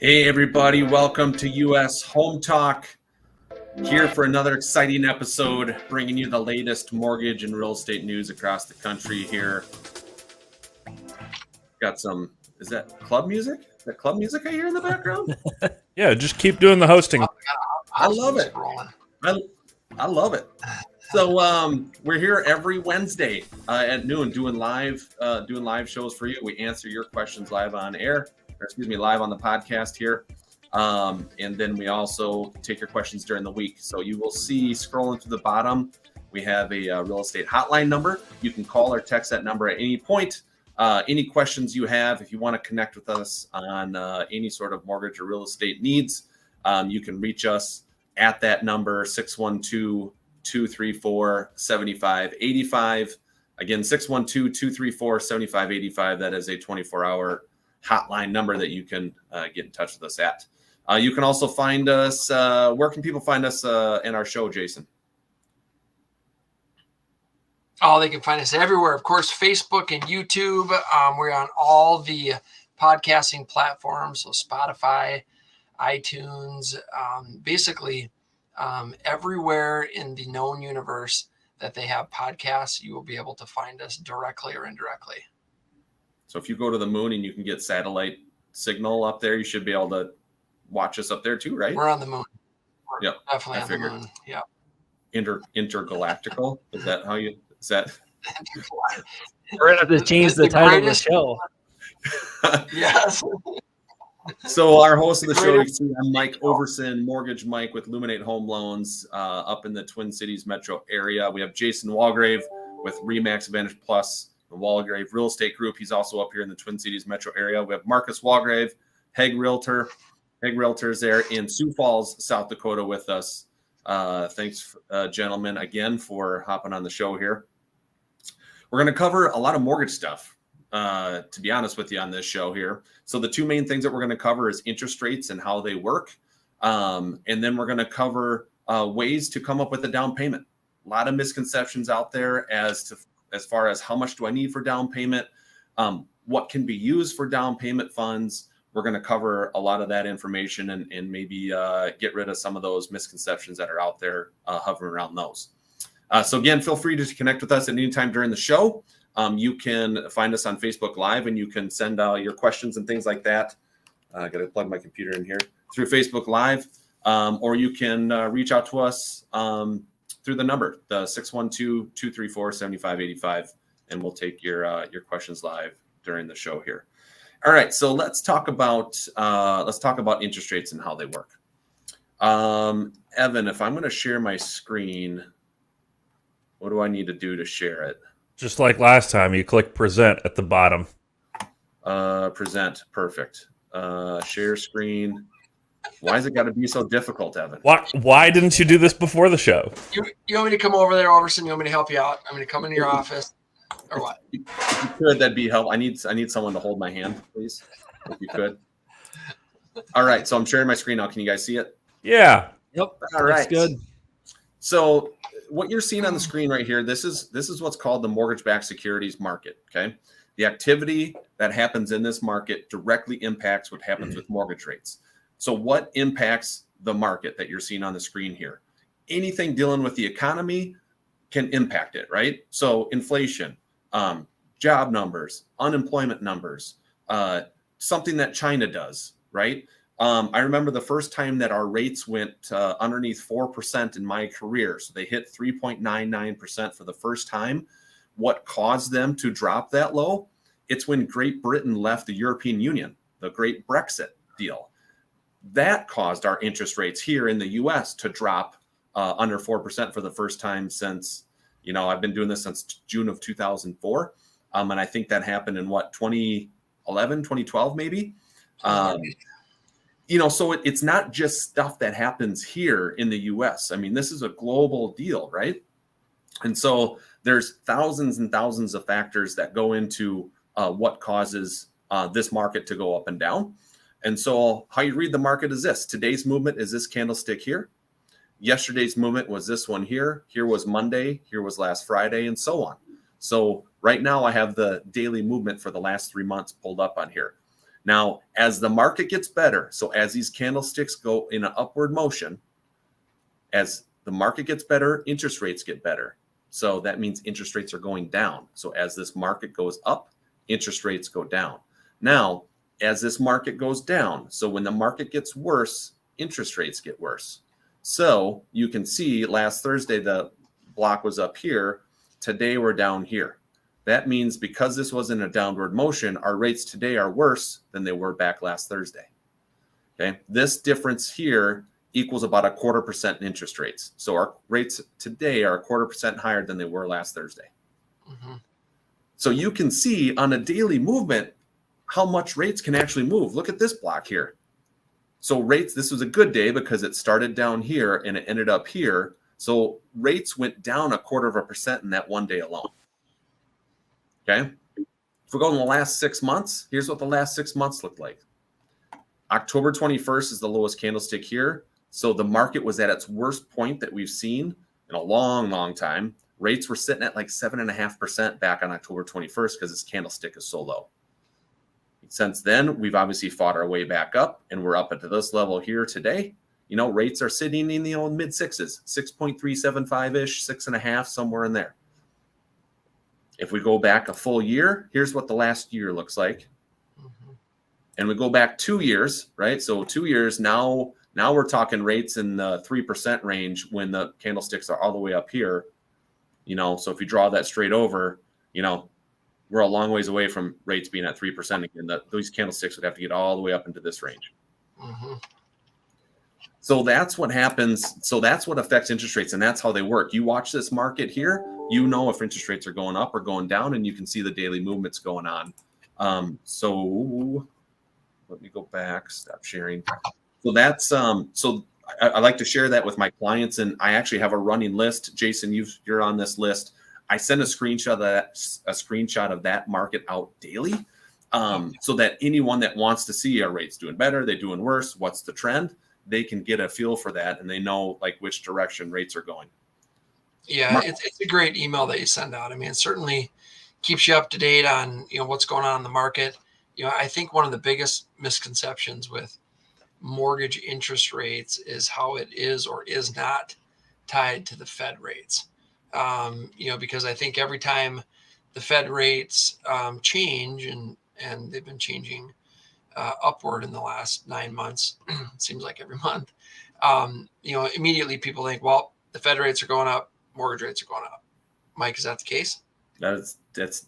Hey everybody, welcome to US Home Talk. Here for another exciting episode, bringing you the latest mortgage and real estate news across the country here. Got some, is that club music? Is that club music I hear in the background? Yeah, just keep doing the hosting. I love it. I love it. So we're here every Wednesday at noon doing live shows for you. We answer your questions live on air, live on the podcast here. And then we also take your questions during the week. So you will see scrolling to the bottom, we have a real estate hotline number. You can call or text that number at any point. Any questions you have, if you want to connect with us on any sort of mortgage or real estate needs, you can reach us at that number, 612-234-7585. Again, 612-234-7585. That is a 24-hour hotline number that you can get in touch with us at. You can also find us. Where can people find us in our show, Jason? Oh, they can find us everywhere. Of course, Facebook and YouTube. We're on all the podcasting platforms, so Spotify, iTunes, basically everywhere in the known universe that they have podcasts, you will be able to find us directly or indirectly. So if you go to the moon and you can get satellite signal up there, you should be able to watch us up there too, right? We're on the moon. Yep, Definitely on the moon. Yeah. Intergalactical. Is that how you? Is that? We're gonna have to change the title of the show. Yes. So our host of the show, you can see, I'm Mike Overson, Mortgage Mike with Luminate Home Loans up in the Twin Cities metro area. We have Jason Walgrave with Remax Advantage Plus, the Walgrave Real Estate Group. He's also up here in the Twin Cities metro area. We have Marcus Walgrave, Hegg Realtor. Hegg Realtor's there in Sioux Falls, South Dakota with us. Thanks, gentlemen, again for hopping on the show here. We're going to cover a lot of mortgage stuff. To be honest with you on this show here. So the two main things that we're going to cover is interest rates and how they work. And then we're going to cover ways to come up with a down payment. A lot of misconceptions out there as far as how much do I need for down payment, what can be used for down payment funds. We're going to cover a lot of that information and maybe get rid of some of those misconceptions that are out there hovering around those. So again, feel free to connect with us at any time during the show. You can find us on Facebook Live and you can send your questions and things like that. I got to plug my computer in here through Facebook Live, or you can reach out to us through the number, the 612-234-7585, and we'll take your questions live during the show here. All right, so let's talk about interest rates and how they work. Evan, if I'm going to share my screen, what do I need to do to share it? Just like last time, you click present at the bottom. Present. Perfect. Share screen. Why has it got to be so difficult, Evan? Why didn't you do this before the show? You want me to come over there, Overson? You want me to help you out? I'm going to come into your office or what? If you could, that'd be helpful. I need someone to hold my hand, please, if you could. All right. So I'm sharing my screen now. Can you guys see it? Yeah. Yep. All right. That's good. So what you're seeing on the screen right here, this is what's called the mortgage-backed securities market, okay? The activity that happens in this market directly impacts what happens with mortgage rates. So what impacts the market that you're seeing on the screen here? Anything dealing with the economy can impact it, right? So inflation, job numbers, unemployment numbers, something that China does, right? I remember the first time that our rates went underneath 4% in my career. So they hit 3.99% for the first time. What caused them to drop that low? It's when Great Britain left the European Union, the Great Brexit deal. That caused our interest rates here in the U.S. to drop under 4% for the first time since, I've been doing this since June of 2004. And I think that happened in 2011, 2012, maybe. So it's not just stuff that happens here in the U.S. I mean, this is a global deal, right? And so there's thousands and thousands of factors that go into what causes this market to go up and down. And so how you read the market is this. Today's movement is this candlestick here. Yesterday's movement was this one here. Here was Monday. Here was last Friday, and so on. So right now I have the daily movement for the last 3 months pulled up on here. Now, as the market gets better, so as these candlesticks go in an upward motion, as the market gets better, interest rates get better. So that means interest rates are going down. So as this market goes up, interest rates go down. Now, as this market goes down, so when the market gets worse, interest rates get worse. So you can see last Thursday, the block was up here. Today, we're down here. That means because this was in a downward motion, our rates today are worse than they were back last Thursday. Okay, this difference here equals about 0.25% in interest rates. So our rates today are 0.25% higher than they were last Thursday. Mm-hmm. So you can see on a daily movement how much rates can actually move. Look at this block here. So rates, this was a good day because it started down here and it ended up here. So rates went down 0.25% in that one day alone. Okay. If we go in the last 6 months, here's what the last 6 months looked like. October 21st is the lowest candlestick here. So the market was at its worst point that we've seen in a long, long time. Rates were sitting at like 7.5% back on October 21st because this candlestick is so low. Since then, we've obviously fought our way back up, and we're up at this level here today. You know, rates are sitting in the mid sixes, 6.375-ish, 6.5, somewhere in there. If we go back a full year, here's what the last year looks like. Mm-hmm. And we go back 2 years, right? So 2 years now we're talking rates in the 3% range when the candlesticks are all the way up here. You know, so if you draw that straight over, you know, we're a long ways away from rates being at 3% again. Those candlesticks would have to get all the way up into this range. Mm-hmm. So that's what happens. So that's what affects interest rates, and that's how they work. You watch this market here, you know if interest rates are going up or going down, and you can see the daily movements going on. So let me go back, stop sharing. So that's so I like to share that with my clients, and I actually have a running list. Jason, you're on this list. I send a screenshot of that market out daily, so that anyone that wants to see are rates doing better, they're doing worse, what's the trend, they can get a feel for that, and they know like which direction rates are going. Yeah, it's a great email that you send out. I mean, it certainly keeps you up to date on, you know, what's going on in the market. You know, I think one of the biggest misconceptions with mortgage interest rates is how it is or is not tied to the Fed rates. You know, because I think every time the Fed rates change, and they've been changing upward in the last 9 months, it seems like every month, you know, immediately people think, well, the Fed rates are going up, mortgage rates are going up. Mike, is that the case? That's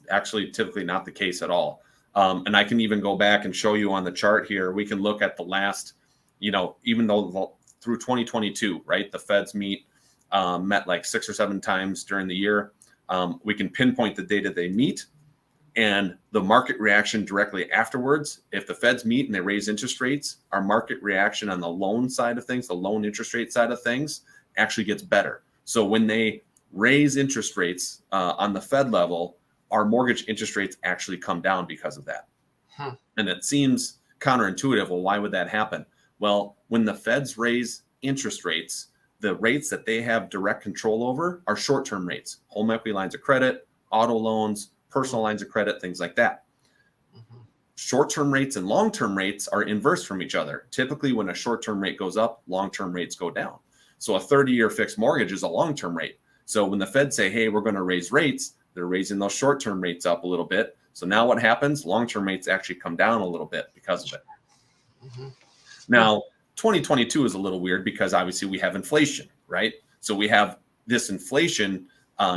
actually typically not the case at all. And I can even go back and show you on the chart here. We can look at the last, you know, even though through 2022, right, the Feds met like 6 or 7 times during the year. We can pinpoint the data they meet and the market reaction directly afterwards. If the Feds meet and they raise interest rates, our market reaction on the loan side of things, the loan interest rate side of things, actually gets better. So when they raise interest rates on the Fed level, our mortgage interest rates actually come down because of that. And it seems counterintuitive. Well, why would that happen? Well, when the Feds raise interest rates, the rates that they have direct control over are short-term rates, home equity lines of credit, auto loans, personal lines of credit, things like that. Mm-hmm. Short-term rates and long-term rates are inverse from each other. Typically, when a short-term rate goes up, long-term rates go down. So a 30-year fixed mortgage is a long-term rate. So when the Fed say, hey, we're going to raise rates, they're raising those short-term rates up a little bit. So now what happens? Long-term rates actually come down a little bit because of it. Mm-hmm. Now, 2022 is a little weird because obviously we have inflation, right? So we have this inflation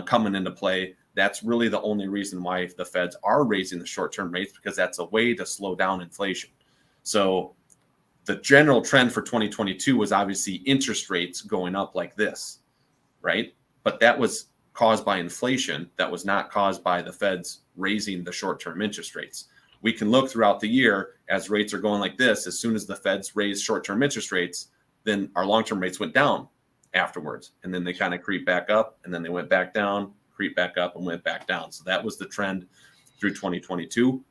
coming into play. That's really the only reason why the Feds are raising the short-term rates, because that's a way to slow down inflation. So the general trend for 2022 was obviously interest rates going up like this, right? But that was caused by inflation. That was not caused by the Feds raising the short-term interest rates. We can look throughout the year as rates are going like this. As soon as the Feds raised short-term interest rates, then our long-term rates went down afterwards. And then they kind of creep back up, and then they went back down, creep back up, and went back down. So that was the trend through 2022.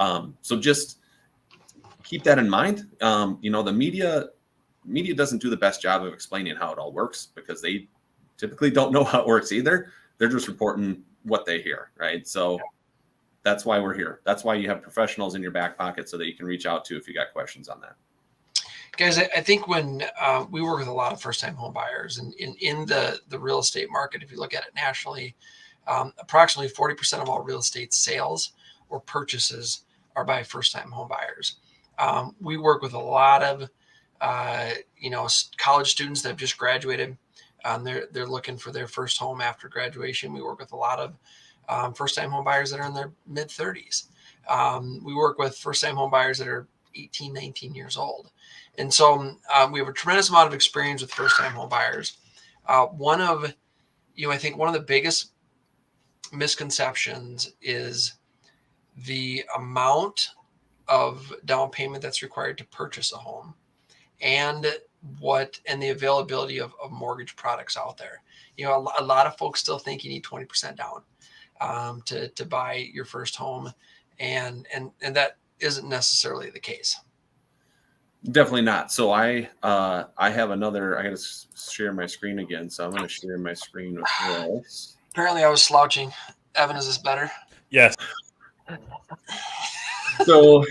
So just keep that in mind. You know, the media doesn't do the best job of explaining how it all works because they typically don't know how it works either. They're just reporting what they hear, right? So that's why we're here. That's why you have professionals in your back pocket so that you can reach out to if you got questions on that. Guys, I think when we work with a lot of first-time home buyers, and in the real estate market, if you look at it nationally, approximately 40% of all real estate sales or purchases are by first-time home buyers. We work with a lot of college students that have just graduated. They're looking for their first home after graduation. We work with a lot of first-time home buyers that are in their mid-30s. We work with first-time home buyers that are 18, 19 years old. And so we have a tremendous amount of experience with first-time home buyers. I think one of the biggest misconceptions is the amount of down payment that's required to purchase a home and the availability of mortgage products out there. A lot of folks still think you need 20% down to buy your first home. And that isn't necessarily the case. Definitely not. So I have another, I got to share my screen again. So I'm going to share my screen with Ross. Apparently I was slouching. Evan, is this better? Yes. So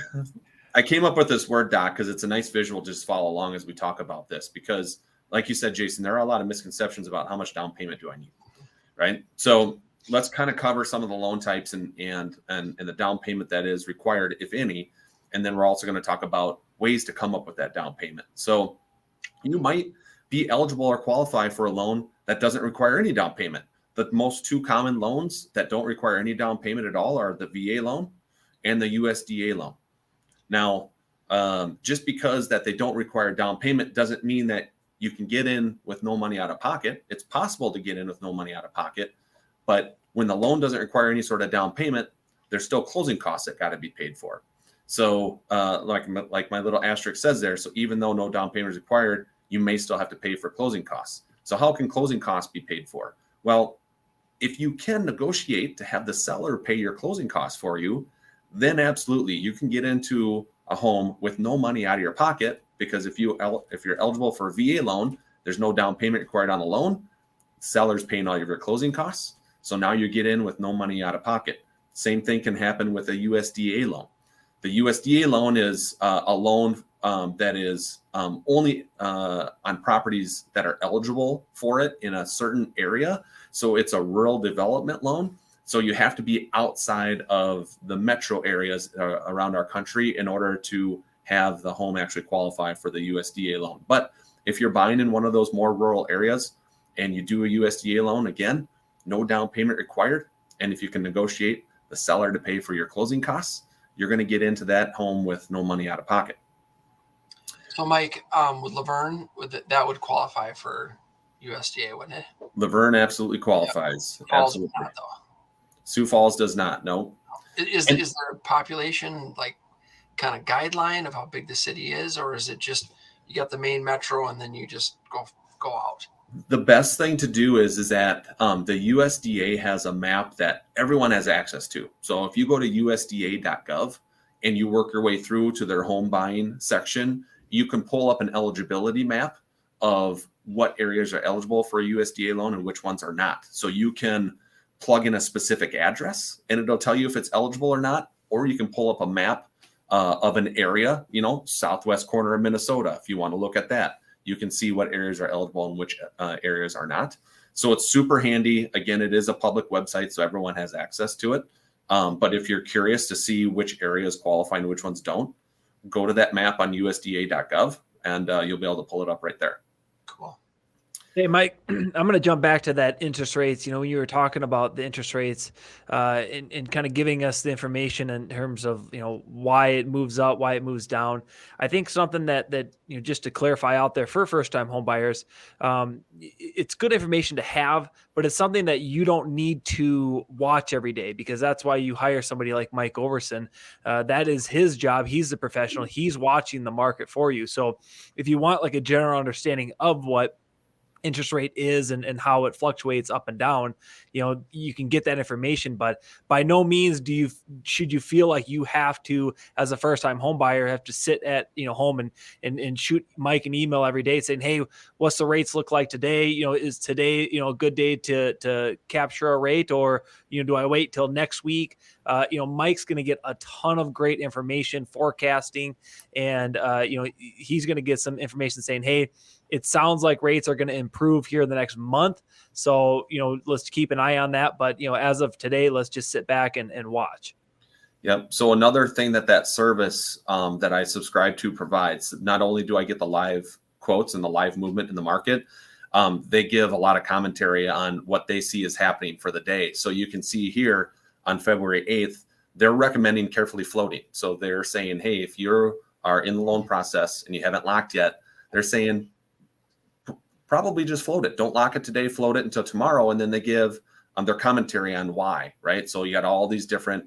I came up with this Word doc because it's a nice visual. Just follow along as we talk about this, because like you said, Jason, there are a lot of misconceptions about how much down payment do I need, right? So let's kind of cover some of the loan types and the down payment that is required, if any. And then we're also going to talk about ways to come up with that down payment. So you might be eligible or qualify for a loan that doesn't require any down payment. The most two common loans that don't require any down payment at all are the VA loan and the USDA loan. Now, just because that they don't require down payment doesn't mean that you can get in with no money out of pocket. It's possible to get in with no money out of pocket, but when the loan doesn't require any sort of down payment, there's still closing costs that got to be paid for. So like my little asterisk says there, so even though no down payment is required, you may still have to pay for closing costs. So how can closing costs be paid for? Well, if you can negotiate to have the seller pay your closing costs for you, then absolutely you can get into a home with no money out of your pocket, because if you're eligible for a VA loan, there's no down payment required on the loan. Seller's paying all of your closing costs. So now you get in with no money out of pocket. Same thing can happen with a USDA loan. The USDA loan is a loan that is only on properties that are eligible for it in a certain area. So it's a rural development loan. So you have to be outside of the metro areas around our country in order to have the home actually qualify for the USDA loan. But if you're buying in one of those more rural areas and you do a USDA loan, again, no down payment required. And if you can negotiate the seller to pay for your closing costs, you're going to get into that home with no money out of pocket. So Mike, with Laverne, that would qualify for USDA, wouldn't it? Laverne absolutely qualifies. Yep. Absolutely. Not, though. Sioux Falls does not. No. Is there a population like kind of guideline of how big the city is, or is it just you got the main metro and then you just go out? The best thing to do is that the USDA has a map that everyone has access to. So if you go to USDA.gov and you work your way through to their home buying section, you can pull up an eligibility map of what areas are eligible for a USDA loan and which ones are not. So you can plug in a specific address and it'll tell you if it's eligible or not, or you can pull up a map of an area, southwest corner of Minnesota. If you want to look at that, you can see what areas are eligible and which areas are not. So it's super handy. Again, it is a public website, so everyone has access to it. But if you're curious to see which areas qualify and which ones don't, go to that map on USDA.gov and you'll be able to pull it up right there. Cool. Hey, Mike, I'm going to jump back to that interest rates. When you were talking about the interest rates and kind of giving us the information in terms of, why it moves up, why it moves down. I think something that just to clarify out there for first-time home buyers, it's good information to have, but it's something that you don't need to watch every day, because that's why you hire somebody like Mike Overson. That is his job. He's the professional. He's watching the market for you. So if you want like a general understanding of what interest rate is and how it fluctuates up and down, you can get that information, but by no means should you feel like you have to, as a first-time home buyer, have to sit at home and shoot Mike an email every day saying, hey, what's the rates look like today? Is today a good day to capture a rate, or do I wait till next week? Mike's going to get a ton of great information, forecasting, and he's going to get some information saying, hey, it sounds like rates are going to improve here in the next month. So, let's keep an eye on that. But, as of today, let's just sit back and watch. Yep. So another thing that service that I subscribe to provides, not only do I get the live quotes and the live movement in the market, they give a lot of commentary on what they see is happening for the day. So you can see here on February 8th, they're recommending carefully floating. So they're saying, hey, if you are in the loan process and you haven't locked yet, they're saying probably just float it. Don't lock it today, float it until tomorrow. And then they give their commentary on why, right? So you got all these different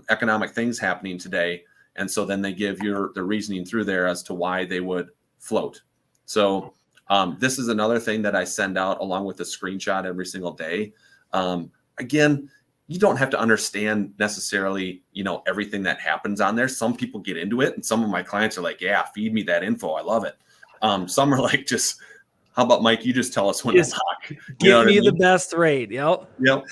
economic things happening today. And so then they give the reasoning through there as to why they would float. So this is another thing that I send out along with a screenshot every single day. Again, you don't have to understand necessarily, everything that happens on there. Some people get into it, and some of my clients are like, yeah, feed me that info. I love it. Some are like, just, how about Mike, you just tell us when to lock. Give me the best rate. Yep.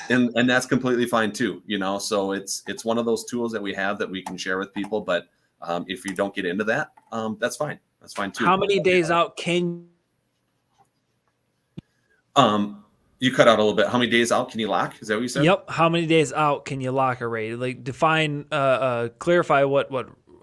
And that's completely fine too, so it's one of those tools that we have that we can share with people. But if you don't get into that, that's fine. That's fine too. How many days out can you cut out a little bit? How many days out can you lock? Is that what you said? Yep. How many days out can you lock a rate? Like define, clarify what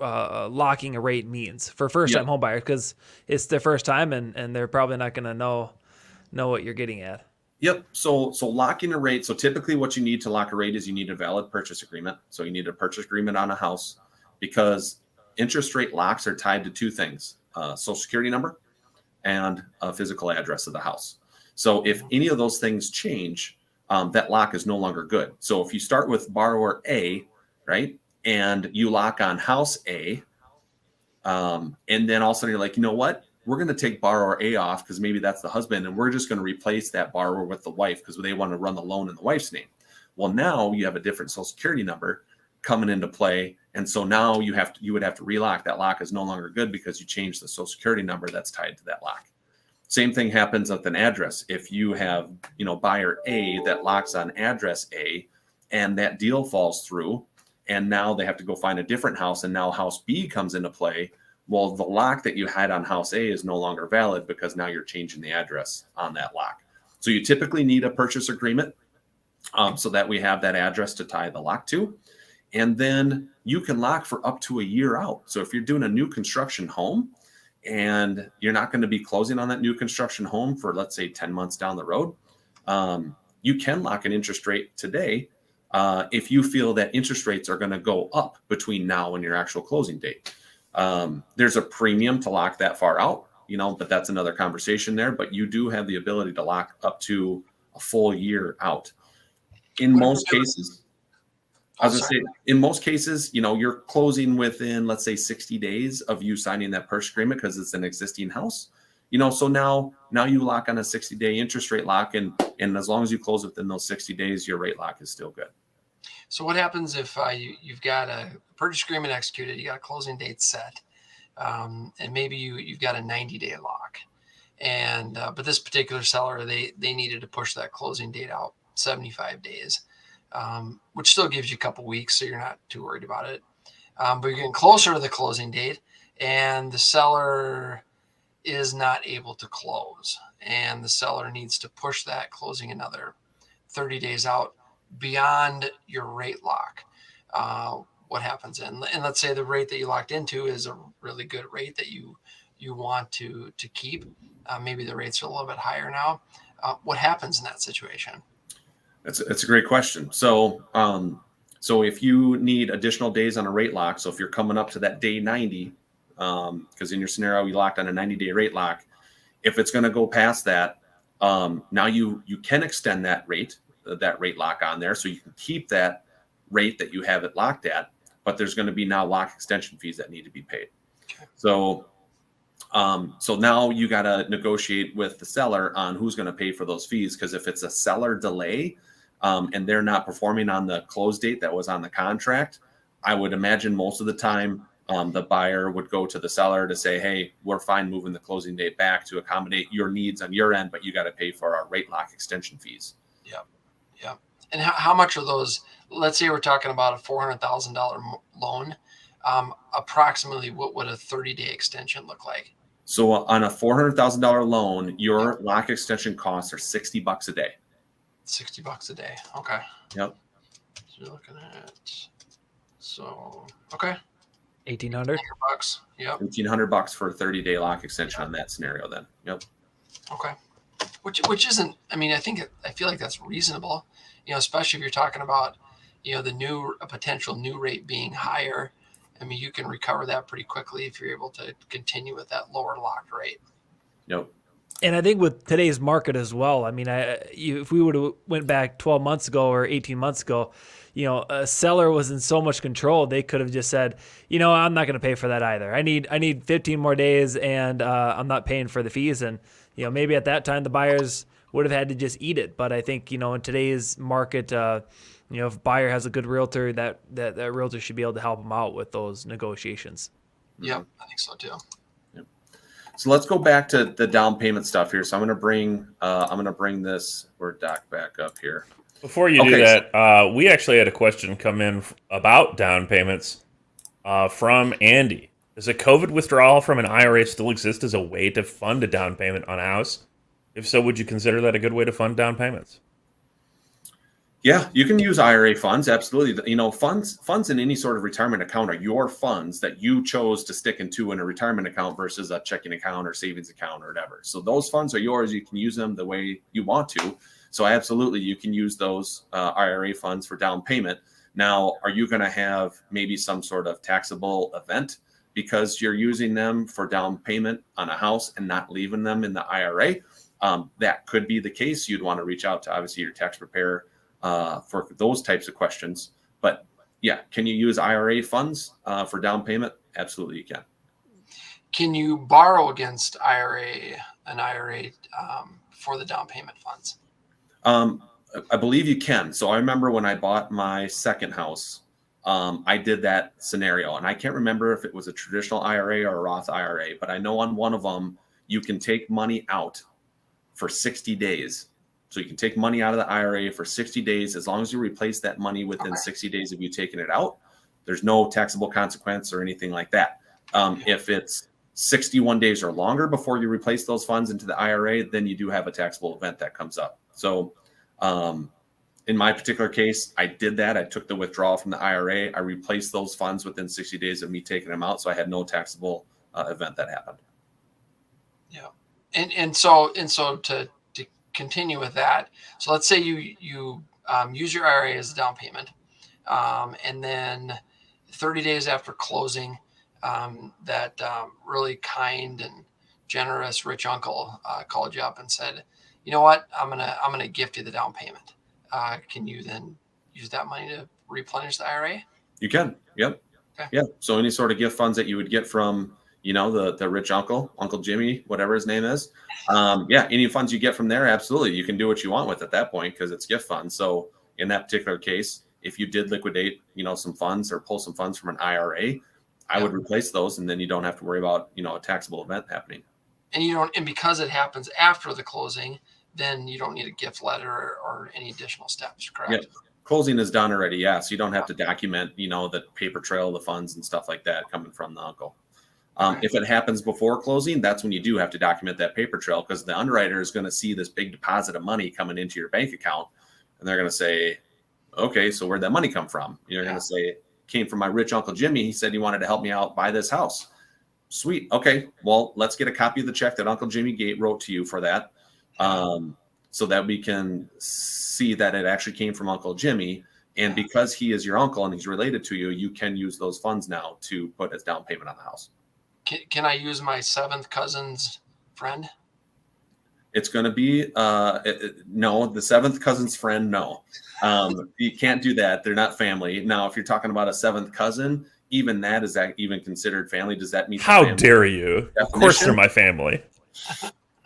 locking a rate means for first-time home buyers, because it's their first time and they're probably not going to know what you're getting at. Yep. So locking a rate. So typically what you need to lock a rate is you need a valid purchase agreement. So you need a purchase agreement on a house, because interest rate locks are tied to two things: social security number and a physical address of the house. So if any of those things change, that lock is no longer good. So if you start with borrower A, right, and you lock on house A, and then all of a sudden you're like, you know what? We're going to take borrower A off because maybe that's the husband, and we're just going to replace that borrower with the wife because they want to run the loan in the wife's name. Well, now you have a different social security number coming into play, and so now you would have to relock. That lock is no longer good because you changed the social security number that's tied to that lock. Same thing happens with an address. If you have, buyer A that locks on address A, and that deal falls through, and now they have to go find a different house, and now house B comes into play. Well, the lock that you had on house A is no longer valid because now you're changing the address on that lock. So you typically need a purchase agreement so that we have that address to tie the lock to. And then you can lock for up to a year out. So if you're doing a new construction home and you're not going to be closing on that new construction home for, let's say, 10 months down the road, you can lock an interest rate today if you feel that interest rates are going to go up between now and your actual closing date. There's a premium to lock that far out, but that's another conversation there. But you do have the ability to lock up to a full year out. In most cases, you're closing within, let's say, 60 days of you signing that purchase agreement because it's an existing house. So now you lock on a 60-day interest rate lock, and as long as you close within those 60 days, your rate lock is still good. So what happens if you've got a purchase agreement executed, you got a closing date set, and maybe you've got a 90-day lock, and but this particular seller, they needed to push that closing date out 75 days, which still gives you a couple weeks, so you're not too worried about it. But you're getting closer to the closing date, and the seller is not able to close, and the seller needs to push that closing another 30 days out beyond your rate lock. What happens? And let's say the rate that you locked into is a really good rate that you want to keep. Maybe the rates are a little bit higher now. What happens in that situation? That's a great question. So if you need additional days on a rate lock, so if you're coming up to that day 90, because in your scenario you locked on a 90-day rate lock, if it's going to go past that, now you can extend that rate lock on there, so you can keep that rate that you have it locked at, but there's going to be now lock extension fees that need to be paid. Okay. So now you got to negotiate with the seller on who's going to pay for those fees, because if it's a seller delay and they're not performing on the close date that was on the contract, I would imagine most of the time the buyer would go to the seller to say, hey, we're fine moving the closing date back to accommodate your needs on your end, but you got to pay for our rate lock extension fees. Yep. And how much are those? Let's say we're talking about a $400,000 loan. Approximately, what would a 30-day extension look like? So on a $400,000 loan, your lock extension costs are $60 a day. $60 a day. Okay. Yep. So you're looking at, okay. 1,800. $1,800. Yep. $1,500 for a 30-day lock extension on that scenario then. Yep. Okay. Which isn't, I mean, I feel like that's reasonable, especially if you're talking about, a potential new rate being higher. I mean, you can recover that pretty quickly if you're able to continue with that lower locked rate. Yep. And I think with today's market as well, I mean, if we would have went back 12 months ago or 18 months ago, a seller was in so much control, they could have just said, I'm not going to pay for that either. I need 15 more days, and I'm not paying for the fees. And maybe at that time the buyers would have had to just eat it. But I think in today's market, if a buyer has a good realtor, that realtor should be able to help them out with those negotiations. Yep, I think so too. So let's go back to the down payment stuff here. So I'm going to bring this Word doc back up here. Before you do that, we actually had a question come in about down payments from Andy. Does a COVID withdrawal from an IRA still exist as a way to fund a down payment on a house? If so, would you consider that a good way to fund down payments? Yeah, you can use IRA funds. Absolutely. Funds in any sort of retirement account are your funds that you chose to stick into in a retirement account versus a checking account or savings account or whatever. So those funds are yours. You can use them the way you want to. So absolutely, you can use those IRA funds for down payment. Now, are you going to have maybe some sort of taxable event because you're using them for down payment on a house and not leaving them in the IRA? That could be the case. You'd want to reach out to obviously your tax preparer for those types of questions. But yeah, can you use IRA funds for down payment? Absolutely, you can. Can you borrow against an IRA for the down payment funds? I believe you can. So I remember when I bought my second house, I did that scenario, and I can't remember if it was a traditional IRA or a Roth IRA, but I know on one of them you can take money out for 60 days. So you can take money out of the IRA for 60 days. As long as you replace that money within 60 days of you taking it out, there's no taxable consequence or anything like that. If it's 61 days or longer before you replace those funds into the IRA, then you do have a taxable event that comes up. So in my particular case, I did that. I took the withdrawal from the IRA. I replaced those funds within 60 days of me taking them out. So I had no taxable event that happened. Yeah. And so to continue with that. So let's say you use your IRA as a down payment. And then 30 days after closing, that really kind and generous rich uncle called you up and said, you know what, I'm gonna gift you the down payment. Can you then use that money to replenish the IRA? You can. Yep. Okay. Yeah. So any sort of gift funds that you would get from, the rich Uncle Jimmy, whatever his name is. Any funds you get from there, absolutely. You can do what you want with at that point because it's gift funds. So in that particular case, if you did liquidate, some funds or pull some funds from an IRA, I would replace those, and then you don't have to worry about, a taxable event happening. And because it happens after the closing, then you don't need a gift letter or any additional steps, correct? Yep. Closing is done already. Yeah. So you don't have to document, the paper trail of the funds and stuff like that coming from the uncle. If it happens before closing, that's when you do have to document that paper trail because the underwriter is going to see this big deposit of money coming into your bank account. And they're going to say, okay, so where'd that money come from? You're going to say, it came from my rich Uncle Jimmy. He said he wanted to help me out buy this house. Sweet. Okay. Well, let's get a copy of the check that Uncle Jimmy wrote to you for that. So that we can see that it actually came from Uncle Jimmy. And because he is your uncle and he's related to you, you can use those funds now to put as down payment on the house. Can I use my seventh cousin's friend? It's going to be no, the seventh cousin's friend. No, you can't do that. They're not family. Now, if you're talking about a seventh cousin, even that, is that even considered family? Does that mean how dare you? Definition? Of course, they're my family.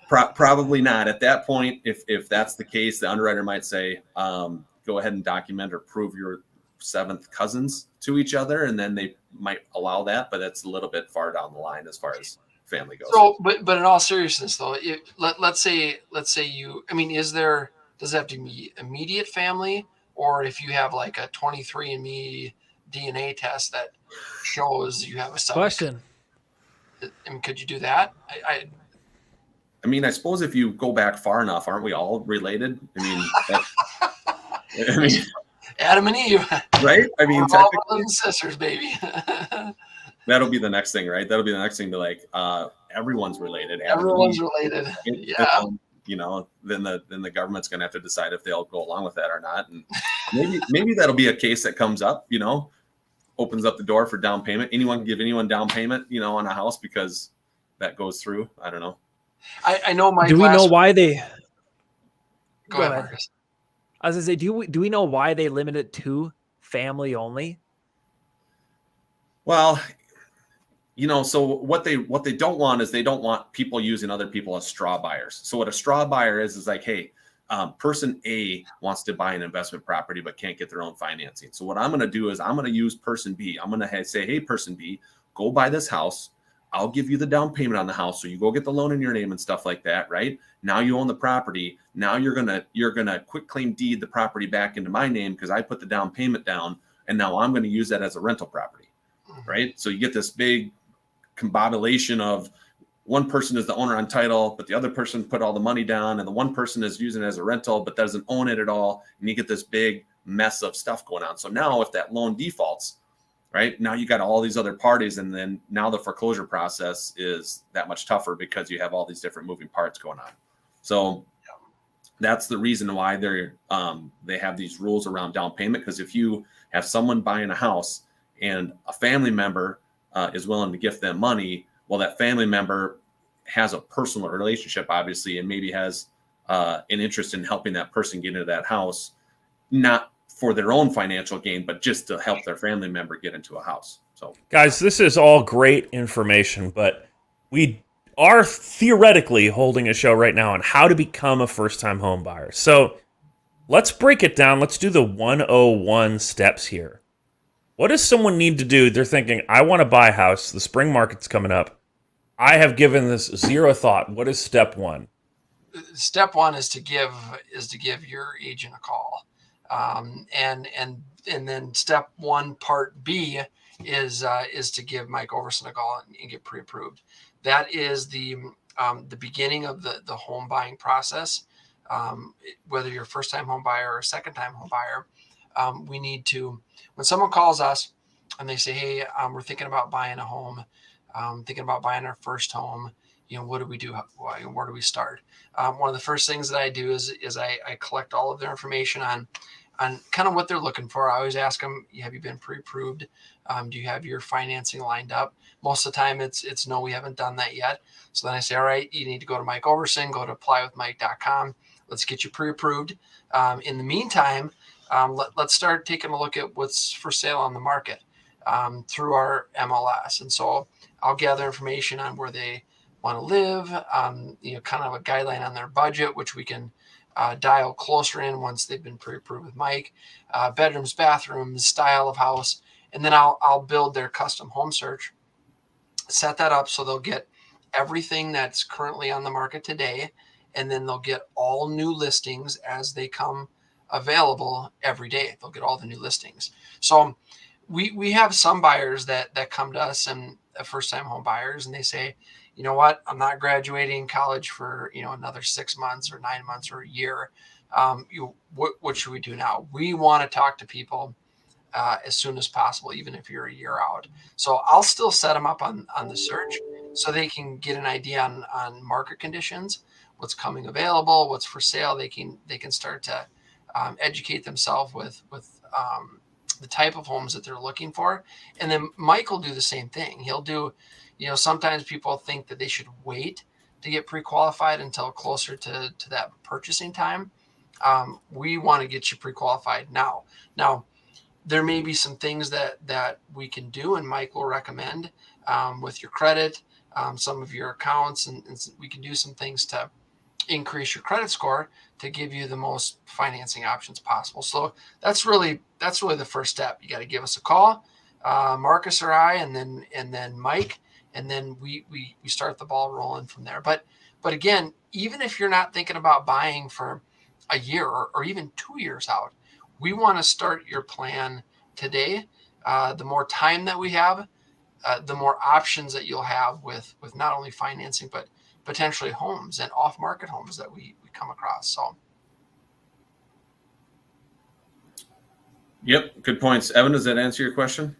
Probably not. At that point, if that's the case, the underwriter might say, go ahead and document or prove your seventh cousins to each other, and then they might allow that, but that's a little bit far down the line as far as family goes. So, but in all seriousness, though, let's say you, I mean, does it have to be immediate family, or if you have like a 23andMe DNA test that shows you have a seven. Question. And could you do that? I mean, I suppose if you go back far enough, aren't we all related? I mean, Adam and Eve, right? I mean, we're all brothers and sisters, baby. that'll be the next thing, right? That'll be the next thing to like, everyone's related. Everyone's related. Yeah. You know, then the government's going to have to decide if they'll go along with that or not. And maybe that'll be a case that comes up, you know, opens up the door for down payment. Anyone can give anyone down payment, you know, on a house because that goes through. I don't know. I know Mike. Do we know why they? Go ahead, Marcus. I was gonna say, do we know why they limit it to family only? Well, you know, so what they don't want is they don't want people using other people as straw buyers. So what a straw buyer is like, hey, person A wants to buy an investment property but can't get their own financing. So what I'm going to do is I'm going to use person B. I'm going to say, hey, person B, go buy this house. I'll give you the down payment on the house. So you go get the loan in your name and stuff like that, right? Now you own the property. Now you're gonna quit claim deed the property back into my name because I put the down payment down, and now I'm going to use that as a rental property, right? So you get this big combobulation of one person is the owner on title, but the other person put all the money down, and the one person is using it as a rental but doesn't own it at all, and you get this big mess of stuff going on. So now if that loan defaults, right, now you got all these other parties, and then now the foreclosure process is that much tougher because you have all these different moving parts going on. So that's the reason why they have these rules around down payment, because if you have someone buying a house and a family member is willing to gift them money, well, that family member has a personal relationship, obviously, and maybe has an interest in helping that person get into that house, not for their own financial gain, but just to help their family member get into a house. So, guys, this is all great information, but we are theoretically holding a show right now on how to become a first-time home buyer. So let's break it down. Let's do the 101 steps here. What does someone need to do? They're thinking, I want to buy a house. The spring market's coming up. I have given this zero thought. What is step one? Step one is to give your agent a call. And then step one, part B is to give Mike Overson a call and get pre-approved. That is the beginning of the home buying process. Whether you're a first-time home buyer or a second-time home buyer, we need to, when someone calls us and they say, hey, we're thinking about buying a home, thinking about buying our first home, you know, what do we do? Where do we start? One of the first things that I do is I collect all of their information on kind of what they're looking for. I always ask them, have you been pre-approved? Do you have your financing lined up? Most of the time it's no, we haven't done that yet. So then I say, all right, you need to go to Mike Overson, go to applywithmike.com. Let's get you pre-approved. In the meantime, let's start taking a look at what's for sale on the market through our MLS. And so I'll gather information on where they want to live, kind of a guideline on their budget, which we can dial closer in once they've been pre-approved with Mike, bedrooms, bathrooms, style of house, and then I'll build their custom home search, set that up so they'll get everything that's currently on the market today, and then they'll get all new listings as they come available every day. They'll get all the new listings. So we have some buyers that come to us and first-time home buyers, and they say, you know what, I'm not graduating college for, another 6 months or 9 months or a year. What should we do now? We want to talk to people as soon as possible, even if you're a year out. So I'll still set them up on the search so they can get an idea on market conditions, what's coming available, what's for sale. They can start to educate themselves with the type of homes that they're looking for. And then Mike will do the same thing. He'll do, sometimes people think that they should wait to get pre-qualified until closer to that purchasing time. We want to get you pre-qualified now. Now, there may be some things that we can do, and Mike will recommend with your credit, some of your accounts, and we can do some things to increase your credit score to give you the most financing options possible. So that's really the first step. You got to give us a call, Marcus or I, and then Mike, and then we start the ball rolling from there. But again, even if you're not thinking about buying for a year or even 2 years out, We want to start your plan today. The more time that we have, the more options that you'll have with not only financing, but potentially homes and off-market homes that we come across. So. Yep, good points. Evan, does that answer your question?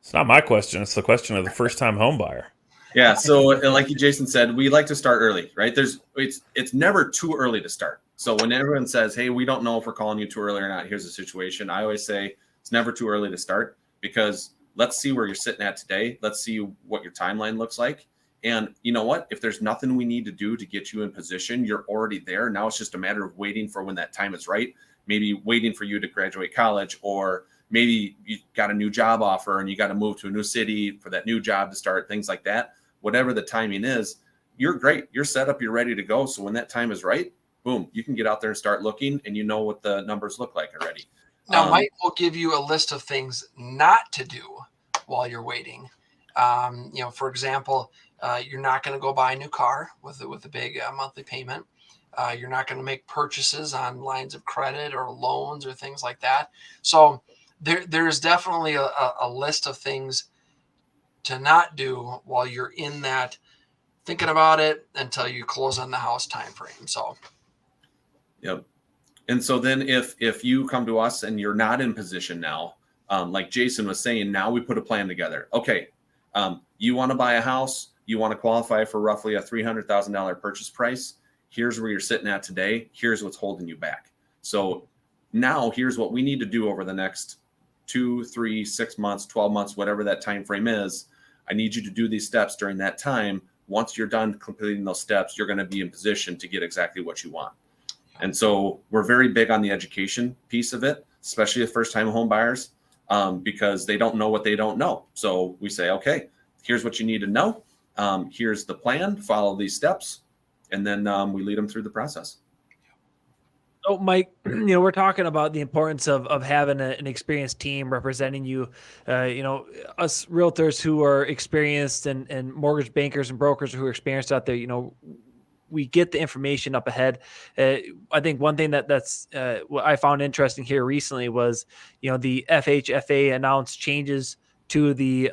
It's not my question. It's the question of the first-time home buyer. Yeah. So, like Jason said, we like to start early, right? It's never too early to start. So when everyone says, "Hey, we don't know if we're calling you too early or not," here's the situation. I always say it's never too early to start, because let's see where you're sitting at today. Let's see what your timeline looks like. And you know what? If there's nothing we need to do to get you in position, you're already there. Now it's just a matter of waiting for when that time is right. Maybe waiting for you to graduate college, or maybe you got a new job offer and you got to move to a new city for that new job to start, things like that. Whatever the timing is, you're great. You're set up. You're ready to go. So when that time is right, boom, you can get out there and start looking, and you know what the numbers look like already. Now, Mike will give you a list of things not to do while you're waiting. For example, you're not going to go buy a new car with a big monthly payment. You're not going to make purchases on lines of credit or loans or things like that. So there's definitely a list of things to not do while you're in that thinking about it until you close on the house time frame. So. Yep. And so then if you come to us and you're not in position now, like Jason was saying, now we put a plan together. Okay. You want to buy a house, you want to qualify for roughly a $300,000 purchase price. Here's where you're sitting at today. Here's what's holding you back. So now here's what we need to do over the next 2, 3, 6 months, 12 months, whatever that time frame is. I need you to do these steps during that time. Once you're done completing those steps, you're going to be in position to get exactly what you want. And so we're very big on the education piece of it, especially the first-time home buyers, because they don't know what they don't know. So we say, okay, here's what you need to know. Here's the plan. Follow these steps. And then we lead them through the process. So, Mike, we're talking about the importance of having an experienced team representing you. Us realtors who are experienced and mortgage bankers and brokers who are experienced out there, we get the information up ahead. I think one thing that's what I found interesting here recently was, the FHFA announced changes to their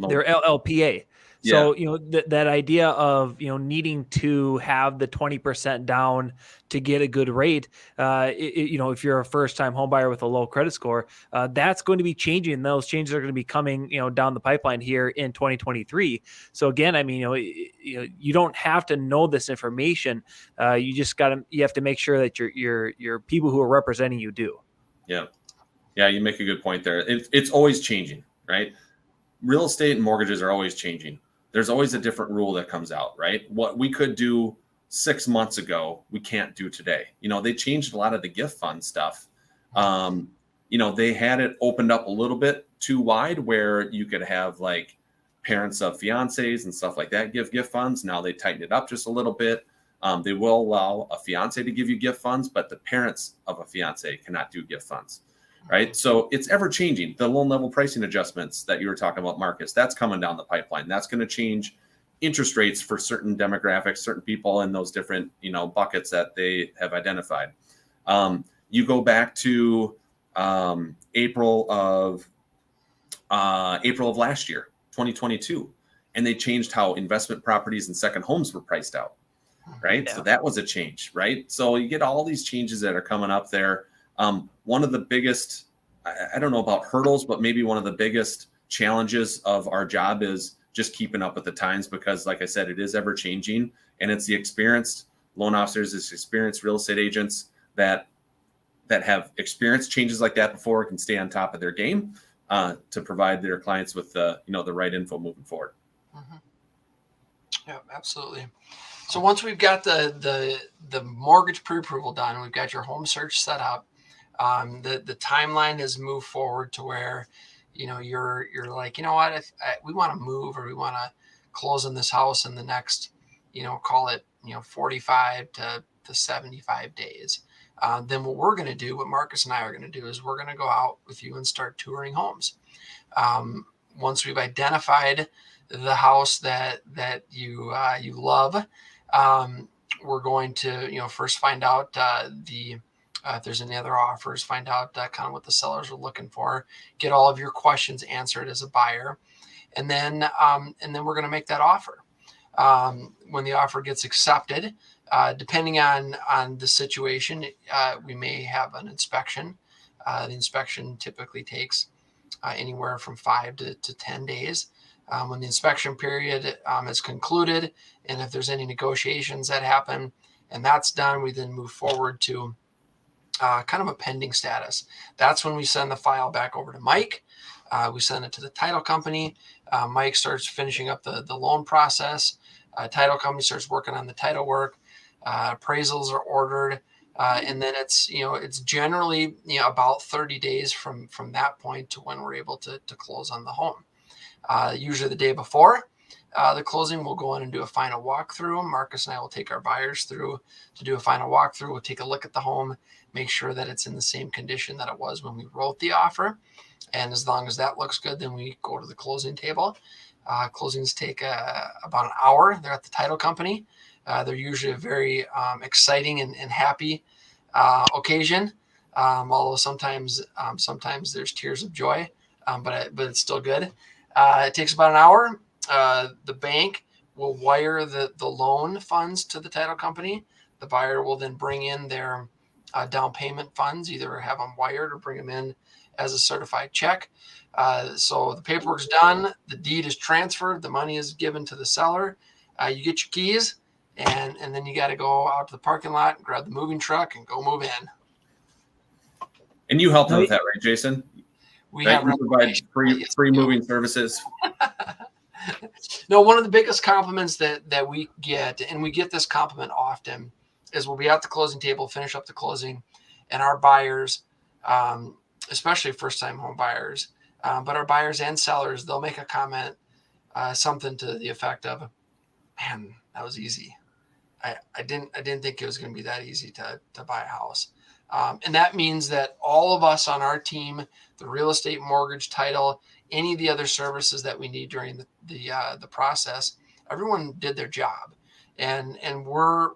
LLPA. So, that idea of, needing to have the 20% down to get a good rate, if you're a first time home buyer with a low credit score, that's going to be changing. Those changes are going to be coming, down the pipeline here in 2023. So again, you don't have to know this information. You have to make sure that your people who are representing you do. Yeah. Yeah. You make a good point there. It's always changing, right? Real estate and mortgages are always changing. There's always a different rule that comes out, right? What we could do 6 months ago, we can't do today. They changed a lot of the gift fund stuff. They had it opened up a little bit too wide where you could have like parents of fiancés and stuff like that give gift funds. Now they tightened it up just a little bit. They will allow a fiancé to give you gift funds, but the parents of a fiancé cannot do gift funds. Right. So it's ever changing. The loan level pricing adjustments that you were talking about, Marcus, that's coming down the pipeline. That's going to change interest rates for certain demographics, certain people in those different, buckets that they have identified. You go back to April of last year, 2022, and they changed how investment properties and second homes were priced out. Right. Yeah. So that was a change. Right. So you get all these changes that are coming up there. One of the biggest, I don't know about hurdles, but maybe one of the biggest challenges of our job is just keeping up with the times, because like I said, it is ever changing, and it's the experienced loan officers, it's experienced real estate agents that have experienced changes like that before, can stay on top of their game to provide their clients with the right info moving forward. Mm-hmm. Yeah, absolutely. So once we've got the mortgage pre-approval done, we've got your home search set up. The timeline has moved forward to where, you're like, if we want to move, or we want to close on this house in the next, call it, 45 to 75 days. Then what we're going to do, what Marcus and I are going to do, is we're going to go out with you and start touring homes. Once we've identified the house that you love, we're going to, first find out if there's any other offers, find out kind of what the sellers are looking for, get all of your questions answered as a buyer. And then we're going to make that offer. When the offer gets accepted, depending on the situation, we may have an inspection. The inspection typically takes anywhere from 5 to 10 days. When the inspection period is concluded, and if there's any negotiations that happen and that's done, we then move forward to kind of a pending status. That's when we send the file back over to Mike. We send it to the title company. Mike starts finishing up the loan process. Title company starts working on the title work. Appraisals are ordered. And then it's generally, about 30 days from that point to when we're able to close on the home. Usually the day before the closing, we'll go in and do a final walkthrough. Marcus and I will take our buyers through to do a final walkthrough. We'll take a look at the home, make sure that it's in the same condition that it was when we wrote the offer. And as long as that looks good, then we go to the closing table. Closings take about an hour. They're at the title company. They're usually a very exciting and happy occasion. Although sometimes there's tears of joy, but it's still good. It takes about an hour. The bank will wire the loan funds to the title company. The buyer will then bring in their down payment funds, either have them wired or bring them in as a certified check. So the paperwork's done, the deed is transferred, the money is given to the seller. You get your keys, and then you got to go out to the parking lot and grab the moving truck and go move in. And you help them with that, right, Jason? We provide free moving services. No, one of the biggest compliments that we get, and we get this compliment often, is we'll be at the closing table, finish up the closing, and our buyers, especially first-time home buyers, but our buyers and sellers, they'll make a comment, something to the effect of, "Man, that was easy. I didn't think it was going to be that easy to buy a house." And that means that all of us on our team, the real estate, mortgage, title, any of the other services that we need during the process, everyone did their job, and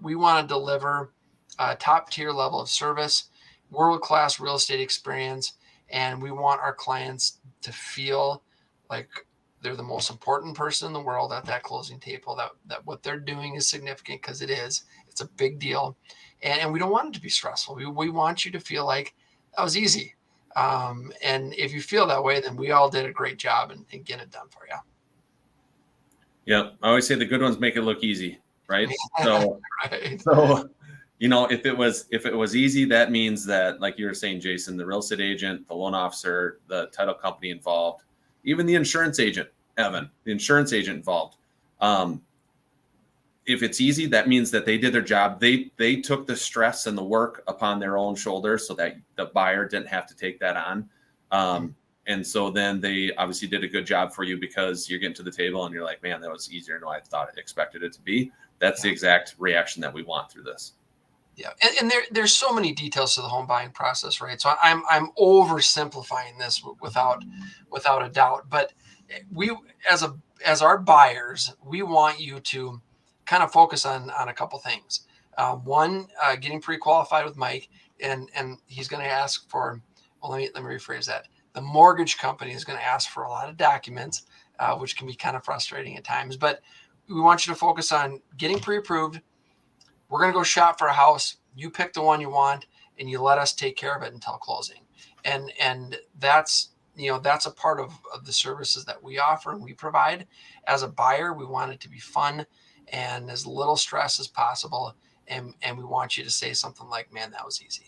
we want to deliver a top tier level of service, world-class real estate experience, and we want our clients to feel like they're the most important person in the world at that closing table, that what they're doing is significant, because it's a big deal. And we don't want it to be stressful. We want you to feel like that was easy. And if you feel that way, then we all did a great job and get it done for you. Yeah. I always say the good ones make it look easy, right? So, Right. so, if it was easy, that means that, like you were saying, Jason, the real estate agent, the loan officer, the title company involved, even the insurance agent, Evan, the insurance agent involved. If it's easy, that means that they did their job. They took the stress and the work upon their own shoulders so that the buyer didn't have to take that on. And so then they obviously did a good job for you, because you're getting to the table and you're like, man, that was easier than I expected it to be. That's the exact reaction that we want through this. Yeah. And there's so many details to the home buying process, right? So I'm oversimplifying this without a doubt, but we, as our buyers, we want you to kind of focus on a couple things. One, getting pre-qualified with Mike, and he's going to ask for, well, let me rephrase that. The mortgage company is going to ask for a lot of documents, which can be kind of frustrating at times, but we want you to focus on getting pre-approved. We're going to go shop for a house. You pick the one you want, and you let us take care of it until closing. And that's a part of the services that we offer and we provide. As a buyer, we want it to be fun and as little stress as possible. And we want you to say something like, man, that was easy.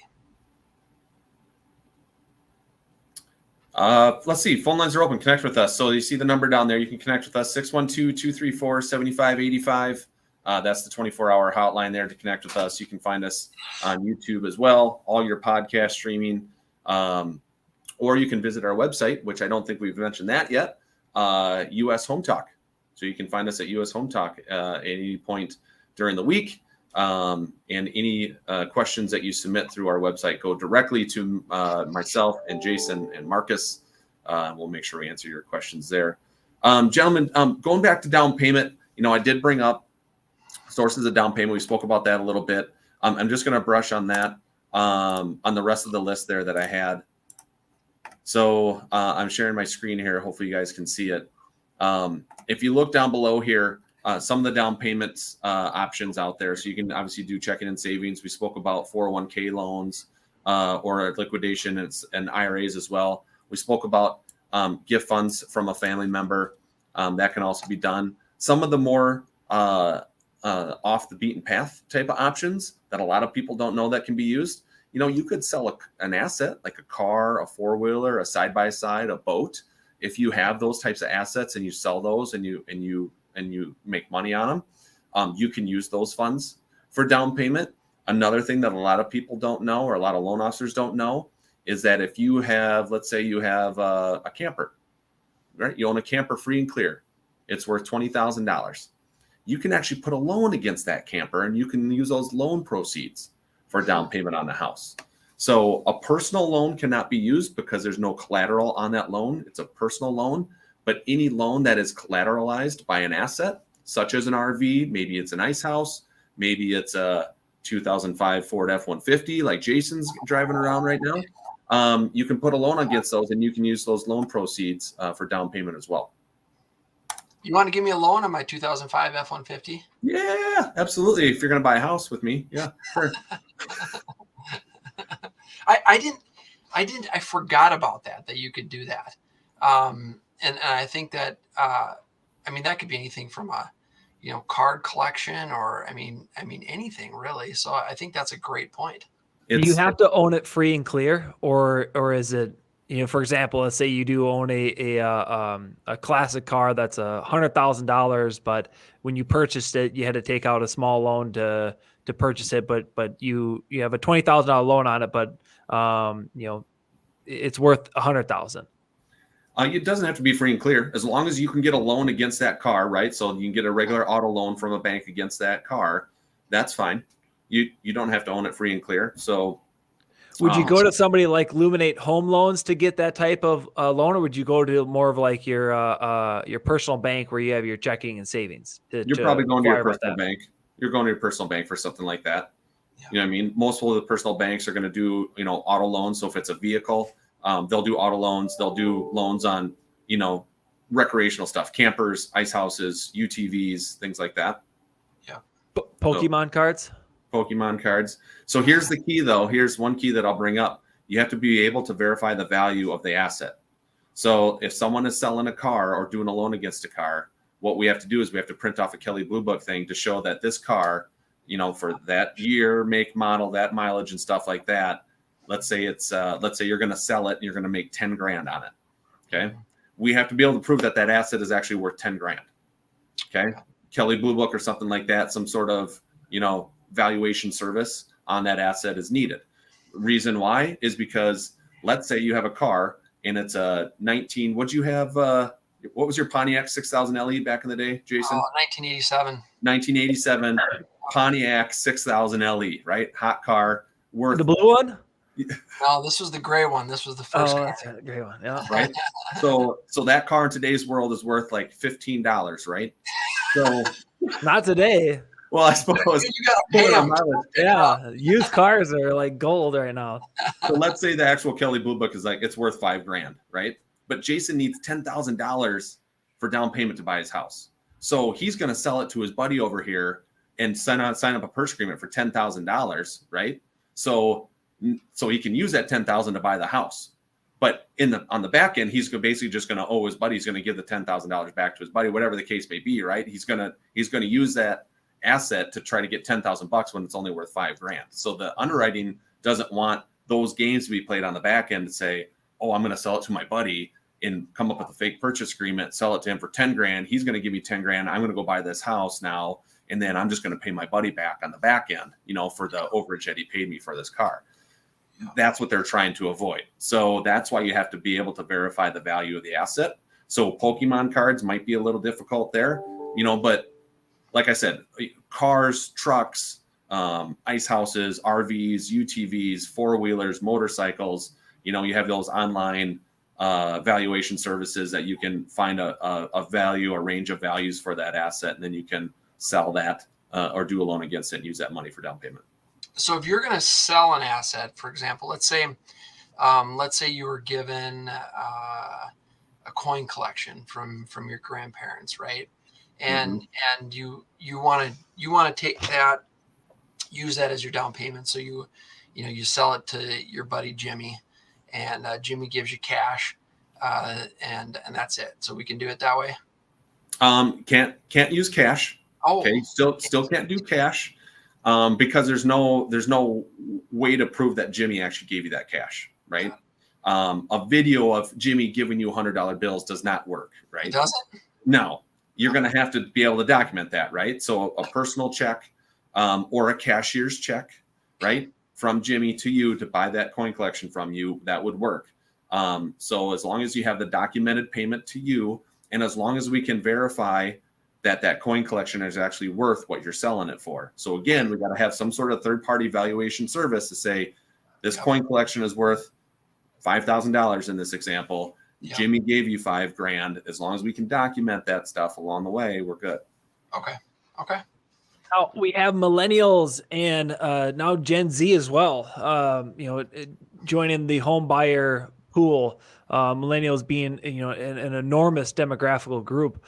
Let's see. Phone lines are open. Connect with us. So you see the number down there. You can connect with us, 612-234-7585. That's the 24-hour hotline there to connect with us. You can find us on YouTube as well, all your podcast streaming. Or you can visit our website, which I don't think we've mentioned that yet, US Home Talk. So you can find us at US Home Talk at any point during the week. And any questions that you submit through our website go directly to myself and Jason and Marcus. We'll make sure we answer your questions there. Gentlemen, going back to down payment, I did bring up, sources of down payment. We spoke about that a little bit. I'm just going to brush on that on the rest of the list there that I had. So I'm sharing my screen here. Hopefully you guys can see it. If you look down below here, some of the down payments options out there. So you can obviously do checking and savings. We spoke about 401k loans or liquidation and IRAs as well. We spoke about gift funds from a family member. That can also be done. Some of the more off the beaten path type of options that a lot of people don't know that can be used. You could sell an asset like a car, a four-wheeler, a side-by-side, a boat. If you have those types of assets and you sell those and you make money on them, you can use those funds for down payment. Another thing that a lot of people don't know, or a lot of loan officers don't know, is that if you have, let's say you have a camper, right? You own a camper free and clear. It's worth $20,000. You can actually put a loan against that camper and you can use those loan proceeds for down payment on the house. So a personal loan cannot be used because there's no collateral on that loan. It's a personal loan, but any loan that is collateralized by an asset, such as an RV, maybe it's an ice house, maybe it's a 2005 Ford F-150 like Jason's driving around right now. You can put a loan against those and you can use those loan proceeds for down payment as well. You want to give me a loan on my 2005 F-150? Yeah, absolutely. If you're going to buy a house with me. Yeah, sure. I forgot about that you could do that. And I think that, that could be anything from a, card collection or, anything really. So I think that's a great point. Do you have to own it free and clear, or is it, for example, let's say you do own a classic car that's $100,000, but when you purchased it, you had to take out a small loan to purchase it, but you have a $20,000 loan on it, but it's worth $100,000. It doesn't have to be free and clear as long as you can get a loan against that car, right? So you can get a regular auto loan from a bank against that car. That's fine. You don't have to own it free and clear. So would you go to somebody like Luminate Home Loans to get that type of loan, or would you go to more of like your personal bank where you have your checking and savings? You're probably going to your personal bank. You're going to your personal bank for something like that. Yeah. You know what I mean? Most of the personal banks are going to do, auto loans. So if it's a vehicle, they'll do auto loans. They'll do loans on, recreational stuff, campers, ice houses, UTVs, things like that. Yeah. Pokemon cards. Pokemon cards. So here's the key, though. Here's one key that I'll bring up. You have to be able to verify the value of the asset. So if someone is selling a car or doing a loan against a car, what we have to do is we have to print off a Kelley Blue Book thing to show that this car, for that year, make, model, that mileage and stuff like that. Let's say you're going to sell it and you're going to make 10 grand on it. Okay. We have to be able to prove that asset is actually worth 10 grand. Okay. Kelley Blue Book or something like that, some sort of, valuation service on that asset is needed. Reason why is because let's say you have a car and it's a 19, what'd you have? What was your Pontiac 6000 LE back in the day, Jason? 1987. 1987 Pontiac 6000 LE, right? Hot car, worth the blue one. No, this was the gray one. This was the first car. That's the gray one. Yeah. Right. So that car in today's world is worth like $15, right? So not today. Well, I suppose you got to pay them. Yeah, used cars are like gold right now. So let's say the actual Kelley Blue Book is like it's worth $5 grand, right? But Jason needs $10,000 for down payment to buy his house. So he's going to sell it to his buddy over here and sign up a purchase agreement for $10,000, right? So he can use that $10,000 to buy the house. But on the back end, he's basically just going to owe his buddy. He's going to give the $10,000 back to his buddy, whatever the case may be, right? He's going to use that asset to try to get $10,000 when it's only worth $5 grand. So the underwriting doesn't want those games to be played on the back end to say, oh, I'm going to sell it to my buddy and come up with a fake purchase agreement, sell it to him for 10 grand. He's going to give me 10 grand. I'm going to go buy this house now. And then I'm just going to pay my buddy back on the back end, for the overage that he paid me for this car. That's what they're trying to avoid. So that's why you have to be able to verify the value of the asset. So Pokemon cards might be a little difficult there, but like I said, cars, trucks, ice houses, RVs, UTVs, four-wheelers, motorcycles, you have those online valuation services that you can find a value, a range of values for that asset, and then you can sell that or do a loan against it and use that money for down payment. So if you're going to sell an asset, for example, let's say you were given a coin collection from your grandparents, right? And you want to take that, use that as your down payment. So you sell it to your buddy Jimmy, and Jimmy gives you cash, and that's it. So we can do it that way. Can't use cash. Oh, okay. Still can't do cash, because there's no way to prove that Jimmy actually gave you that cash, right? A video of Jimmy giving you $100 bills does not work, right? It doesn't? No, you're going to have to be able to document that, right? So a personal check, or a cashier's check, right, from Jimmy to you to buy that coin collection from you, that would work. So as long as you have the documented payment to you, and as long as we can verify that coin collection is actually worth what you're selling it for. So again, we got to have some sort of third-party valuation service to say this coin collection is worth $5,000 in this example. Yeah. Jimmy gave you $5,000. As long as we can document that stuff along the way, we're good. Okay. Now we have millennials and now Gen Z as well. Joining the home buyer pool. Millennials being an enormous demographical group.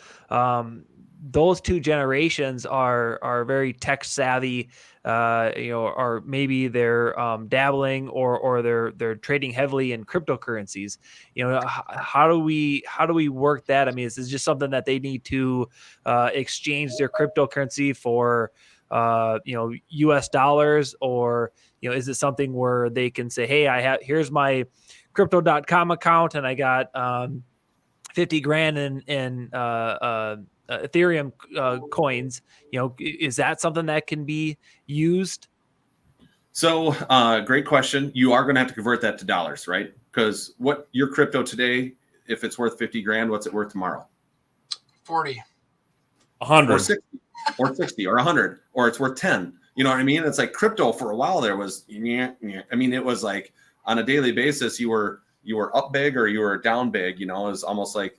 Those two generations are very tech savvy. Or maybe they're dabbling or they're trading heavily in cryptocurrencies. How do we work that? I mean, is this just something that they need to exchange their cryptocurrency for US dollars, or is it something where they can say, hey, here's my crypto.com account and I got 50 grand in Ethereum coins? Is that something that can be used? So great question. You are going to have to convert that to dollars, right? Because what your crypto today, if it's worth 50 grand, what's it worth tomorrow? 40, 100, or 60 or 100, or it's worth 10. You know what I mean? It's like crypto for a while there was, I mean, it was like on a daily basis, you were up big or you were down big. It was almost like,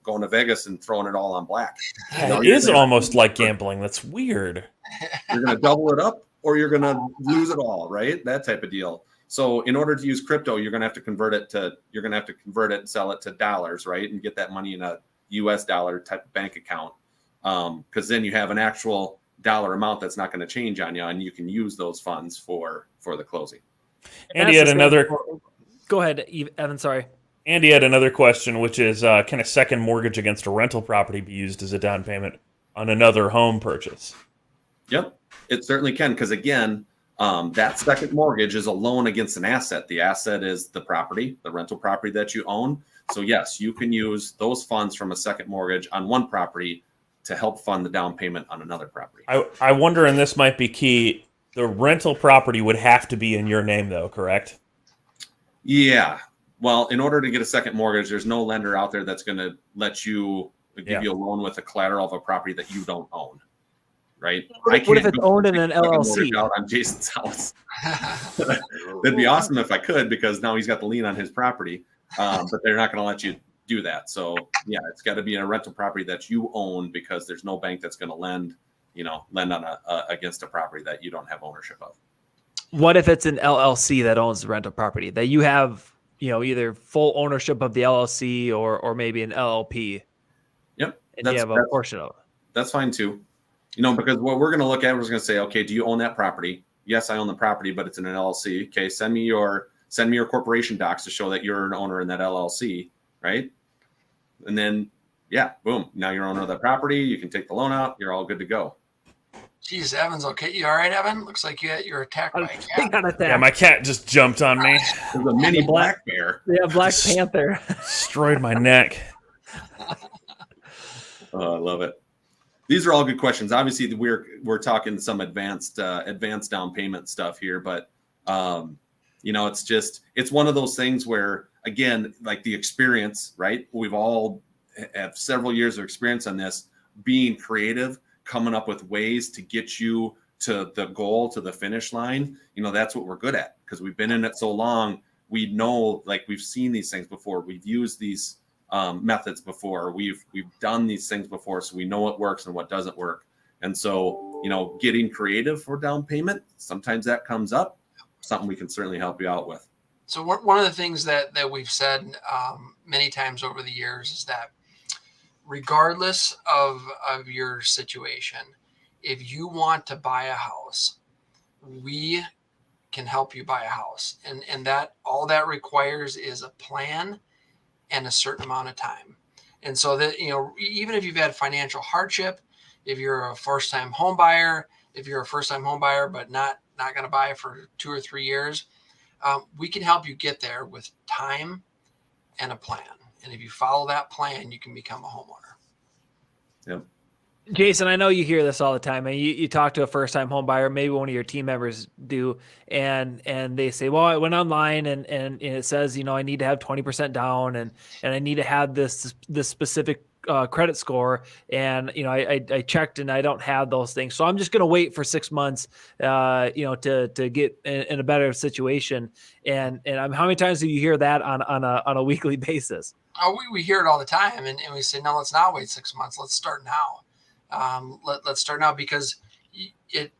going to Vegas and throwing it all on black. It is almost like gambling. That's weird. You're going to double it up or you're going to lose it all, right? That type of deal. So in order to use crypto, you're going to have to convert it and sell it to dollars, right? And get that money in a US dollar type of bank account. Because then you have an actual dollar amount that's not going to change on you, and you can use those funds for the closing. Andy had another. Go ahead, Evan. Sorry. Andy had another question, which is, can a second mortgage against a rental property be used as a down payment on another home purchase? Yep, it certainly can. Because again, that second mortgage is a loan against an asset. The asset is the property, the rental property that you own. So yes, you can use those funds from a second mortgage on one property to help fund the down payment on another property. I wonder, and this might be key, the rental property would have to be in your name though, correct? Yeah. Well, in order to get a second mortgage, there's no lender out there that's going to let you give you a loan with the collateral of a property that you don't own, right? What if it's owned in an LLC? Out on Jason's house. That'd be awesome if I could, because now he's got the lien on his property, but they're not going to let you do that. So yeah, it's got to be in a rental property that you own, because there's no bank that's going to lend on against a property that you don't have ownership of. What if it's an LLC that owns the rental property that you have, either full ownership of the LLC or maybe an LLP? Yep. And you have a portion of it. That's fine too. Because what we're going to look at, we're going to say, okay, do you own that property? Yes, I own the property, but it's in an LLC. Okay, send me your corporation docs to show that you're an owner in that LLC, right? And then, yeah, boom. Now you're owner of that property. You can take the loan out. You're all good to go. Jeez, Evan's okay. You all right, Evan? Looks like you're attacked by a cat. Yeah, my cat just jumped on me. There's a mini black bear. Yeah, Black Panther. Destroyed my neck. Oh, I love it. These are all good questions. Obviously, we're talking some advanced down payment stuff here, but it's one of those things where, again, like the experience, right? We've all have several years of experience on this, being creative, coming up with ways to get you to the goal, to the finish line. That's what we're good at, because we've been in it so long. We know, like, we've seen these things before. We've used these methods before. We've done these things before, so we know what works and what doesn't work. And so getting creative for down payment. Sometimes that comes up, something we can certainly help you out with. So one of the things that we've said many times over the years is that regardless of your situation, if you want to buy a house, we can help you buy a house. And that all that requires is a plan and a certain amount of time. And so that, even if you've had financial hardship, if you're a first-time home buyer, but not going to buy for 2 or 3 years, we can help you get there with time and a plan. And if you follow that plan, you can become a homeowner. Yep. Jason, I know you hear this all the time, and you talk to a first-time home buyer, maybe one of your team members do, and they say, well, I went online and it says, I need to have 20% down and I need to have this specific credit score. And, I checked and I don't have those things. So I'm just going to wait for 6 months, to get in a better situation. And how many times do you hear that on a weekly basis? Oh, we hear it all the time. And we say, no, let's not wait 6 months. Let's start now. Let's start now, because it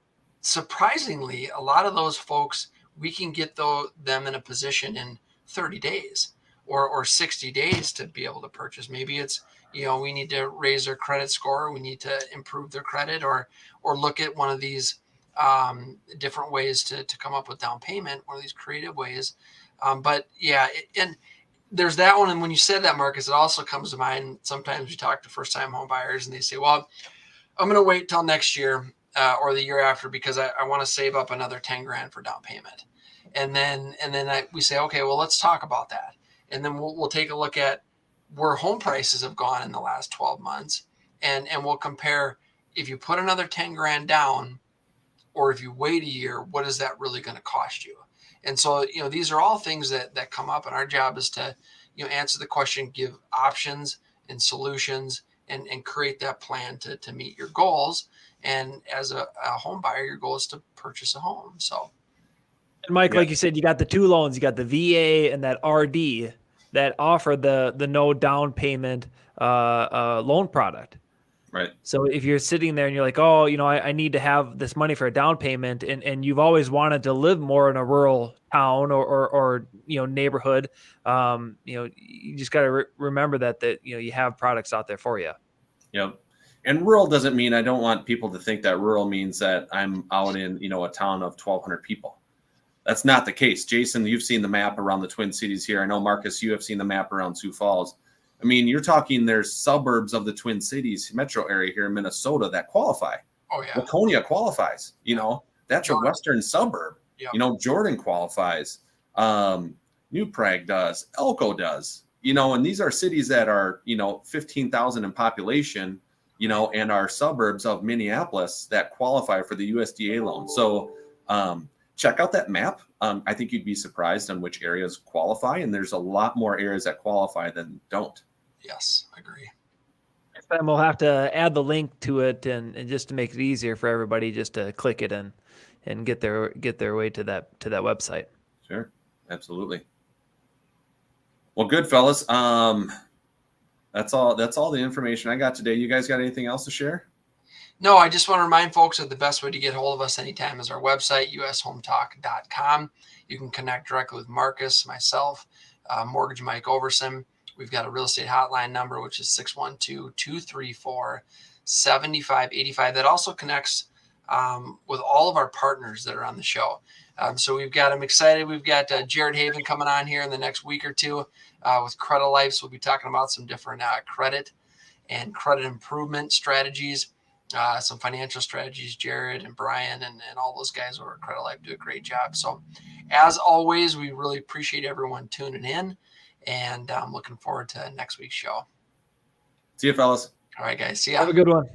surprisingly, a lot of those folks, we can get them in a position in 30 days or 60 days to be able to purchase. Maybe it's, we need to raise their credit score. We need to improve their credit or look at one of these different ways to come up with down payment, one of these creative ways. But yeah, and there's that one. And when you said that, Marcus, it also comes to mind. Sometimes we talk to first-time home buyers and they say, well, I'm going to wait till next year or the year after because I want to save up another 10 grand for down payment. And then we say, okay, well, let's talk about that. And then we'll take a look at where home prices have gone in the last 12 months. And we'll compare, if you put another 10 grand down or if you wait a year, what is that really going to cost you? And so, these are all things that come up, and our job is to, answer the question, give options and solutions, and create that plan to meet your goals. And as a home buyer, your goal is to purchase a home. So, and Mike, like you said, you got the two loans, you got the VA and that RD that offer the no down payment loan product. Right. So if you're sitting there and you're like, oh, I need to have this money for a down payment, and you've always wanted to live more in a rural town or neighborhood, you just got to remember that you have products out there for you. Yep. And rural doesn't mean, I don't want people to think that rural means that I'm out in, a town of 1,200 people. That's not the case. Jason, you've seen the map around the Twin Cities here. I know, Marcus, you have seen the map around Sioux Falls. I mean, you're talking there's suburbs of the Twin Cities metro area here in Minnesota that qualify. Oh, yeah. Laconia qualifies. That's Jordan. A western suburb. Yep. Jordan qualifies. New Prague does. Elko does. And these are cities that are, 15,000 in population, and are suburbs of Minneapolis that qualify for the USDA loan. So check out that map. I think you'd be surprised on which areas qualify. And there's a lot more areas that qualify than don't. Yes, I agree. Next time we'll have to add the link to it and just to make it easier for everybody just to click it and get their way to that website. Sure. Absolutely. Well, good, fellas. That's all the information I got today. You guys got anything else to share? No, I just want to remind folks that the best way to get hold of us anytime is our website, ushometalk.com. You can connect directly with Marcus, myself, Mortgage Mike Overson. We've got a real estate hotline number, which is 612-234-7585. That also connects with all of our partners that are on the show. So I'm excited. We've got Jared Haven coming on here in the next week or two with Credit Life. So we'll be talking about some different credit and credit improvement strategies, some financial strategies. Jared and Brian and all those guys over at Credit Life do a great job. So as always, we really appreciate everyone tuning in, and I'm looking forward to next week's show. See you, fellas. All right, guys. See ya. Have a good one.